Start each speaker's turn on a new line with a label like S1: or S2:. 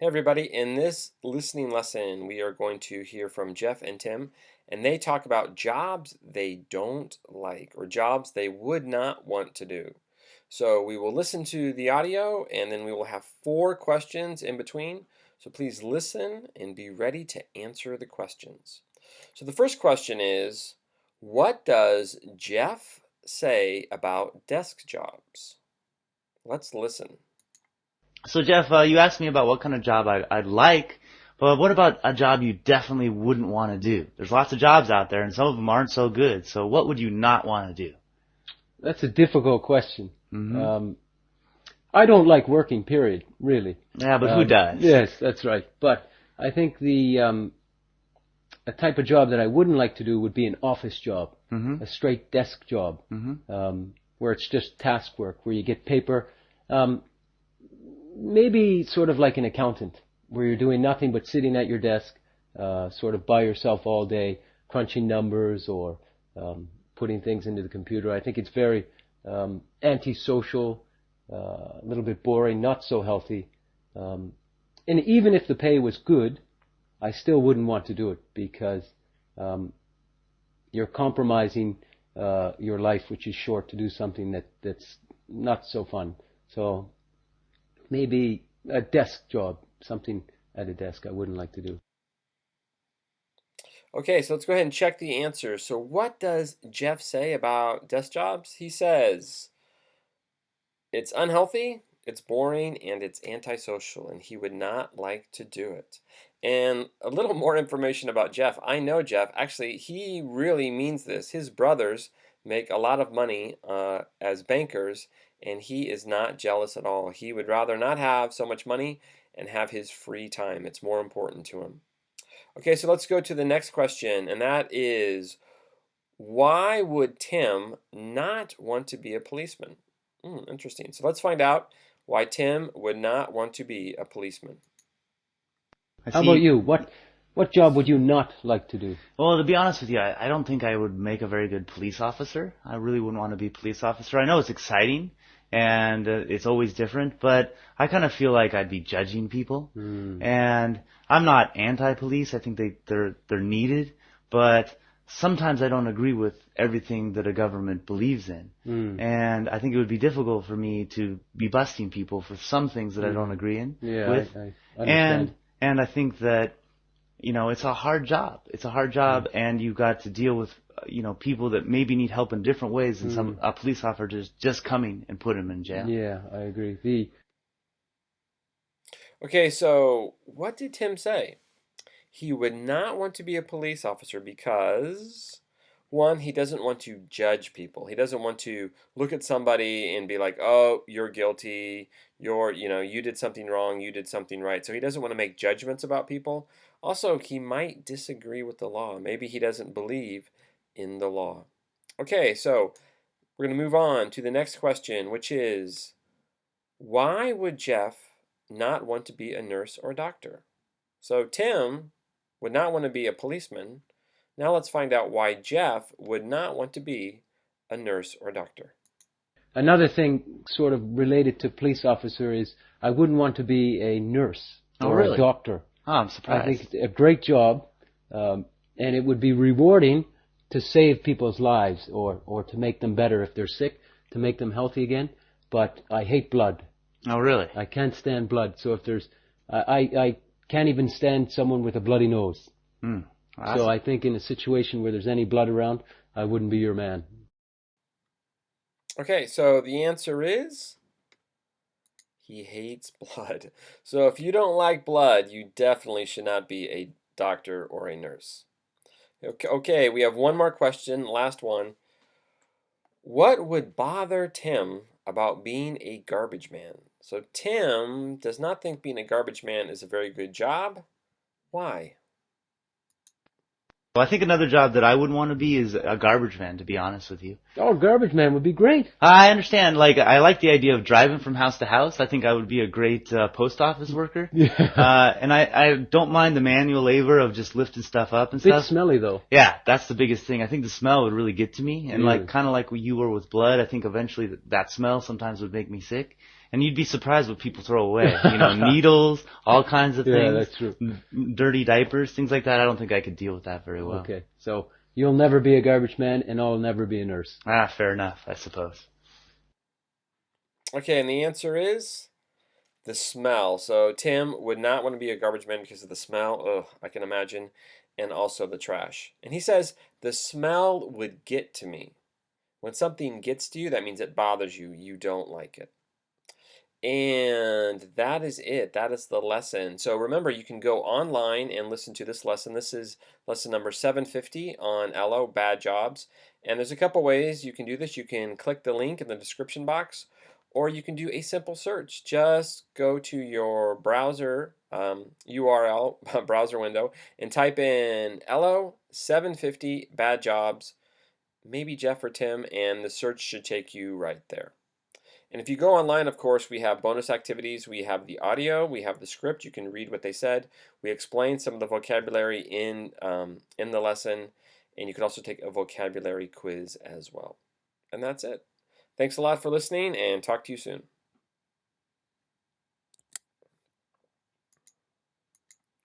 S1: Hey everybody, in this listening lesson, we are going to hear from Jeff and Tim, and they talk about jobs they don't like or jobs they would not want to do. So we will listen to the audio and then we will have 4 questions in between. So please listen and be ready to answer the questions. So the first question is, what does Jeff say about desk jobs? Let's listen.
S2: So Jeff, you asked me about what kind of job I'd like, but what about a job you definitely wouldn't want to do? There's lots of jobs out there, and some of them aren't so good. So what would you not want to do?
S3: That's a difficult question.
S2: Hmm.
S3: I don't like working, period, really.
S2: Yeah, but who does?
S3: Yes, that's right. But I think the a type of job that I wouldn't like to do would be an office job, a straight desk job, where it's just task work, where you get paper. Maybe sort of like an accountant, where you're doing nothing but sitting at your desk, sort of by yourself all day, crunching numbers or putting things into the computer. I think it's very antisocial, a little bit boring, not so healthy. And even if the pay was good, I still wouldn't want to do it because you're compromising your life, which is short, to do something that's not so fun. So maybe a desk job, something at a desk I wouldn't like to do.
S1: Okay, so let's go ahead and check the answers. So what does Jeff say about desk jobs? He says it's unhealthy, it's boring, and it's antisocial, and he would not like to do it. And a little more information about Jeff. I know Jeff. Actually, he really means this. His brothers make a lot of money as bankers, and he is not jealous at all. He would rather not have so much money and have his free time. It's more important to him. Okay, so let's go to the next question, and that is, why would Tim not want to be a policeman? Interesting. So let's find out why Tim would not want to be a policeman.
S2: I
S3: How about
S2: see.
S3: you? What job would you not like to do?
S2: Well, to be honest with you, I don't think I would make a very good police officer. I really wouldn't want to be a police officer. I know it's exciting and it's always different, but I kind of feel like I'd be judging people. And I'm not anti-police. I think they're needed, but sometimes I don't agree with everything that a government believes in. And I think it would be difficult for me to be busting people for some things that I don't agree
S3: Yeah,
S2: with.
S3: I understand.
S2: And I think that it's a hard job. It's a hard job, and you've got to deal with, people that maybe need help in different ways than a police officer just coming and put them in jail.
S3: Yeah, I agree.
S1: Okay, so what did Tim say? He would not want to be a police officer because, one, he doesn't want to judge people. He doesn't want to look at somebody and be like, oh, you're guilty. You did something wrong. You did something right. So he doesn't want to make judgments about people. Also, he might disagree with the law. Maybe he doesn't believe in the law. Okay, so we're going to move on to the next question, which is, why would Jeff not want to be a nurse or doctor? So Tim would not want to be a policeman. Now let's find out why Jeff would not want to be a nurse or doctor.
S3: Another thing sort of related to police officer is I wouldn't want to be a nurse
S2: Oh,
S3: or a
S2: really?
S3: doctor.
S2: Oh, I'm
S3: I
S2: surprised.
S3: think it's a great job, and it would be rewarding to save people's lives or to make them better if they're sick, to make them healthy again. But I hate blood.
S2: Oh, really?
S3: I can't stand blood. So if there's, I can't even stand someone with a bloody nose. So I think in a situation where there's any blood around, I wouldn't be your man.
S1: Okay, so the answer is he hates blood. So if you don't like blood, you definitely should not be a doctor or a nurse. Okay, we have one more question, last one. What would bother Tim about being a garbage man? So Tim does not think being a garbage man is a very good job. Why?
S2: Well, I think another job that I wouldn't want to be is a garbage man, to be honest with you.
S3: Oh, garbage man would be great.
S2: I understand. I like the idea of driving from house to house. I think I would be a great post office worker.
S3: Yeah.
S2: And I don't mind the manual labor of just lifting stuff up and
S3: Bit
S2: stuff.
S3: smelly though.
S2: Yeah, that's the biggest thing. I think the smell would really get to me. And
S3: Yeah.
S2: kind of like what you were with blood, I think eventually that smell sometimes would make me sick. And you'd be surprised what people throw away. Needles, all kinds of
S3: Yeah,
S2: things,
S3: that's true.
S2: dirty diapers, things like that. I don't think I could deal with that very well.
S3: Okay, so you'll never be a garbage man, and I'll never be a nurse.
S2: Fair enough, I suppose.
S1: Okay, and the answer is the smell. So Tim would not want to be a garbage man because of the smell. Ugh, I can imagine. And also the trash. And he says, the smell would get to me. When something gets to you, that means it bothers you. You don't like it. And that is it. That is the lesson. So remember, you can go online and listen to this lesson. This is lesson number 750 on LO, bad jobs. And there's a couple ways you can do this. You can click the link in the description box, or you can do a simple search. Just go to your browser URL, browser window, and type in LO 750 bad jobs, maybe Jeff or Tim, and the search should take you right there. And if you go online, of course, we have bonus activities. We have the audio, we have the script. You can read what they said. We explain some of the vocabulary in the lesson, and you can also take a vocabulary quiz as well. And that's it. Thanks a lot for listening, and talk to you soon.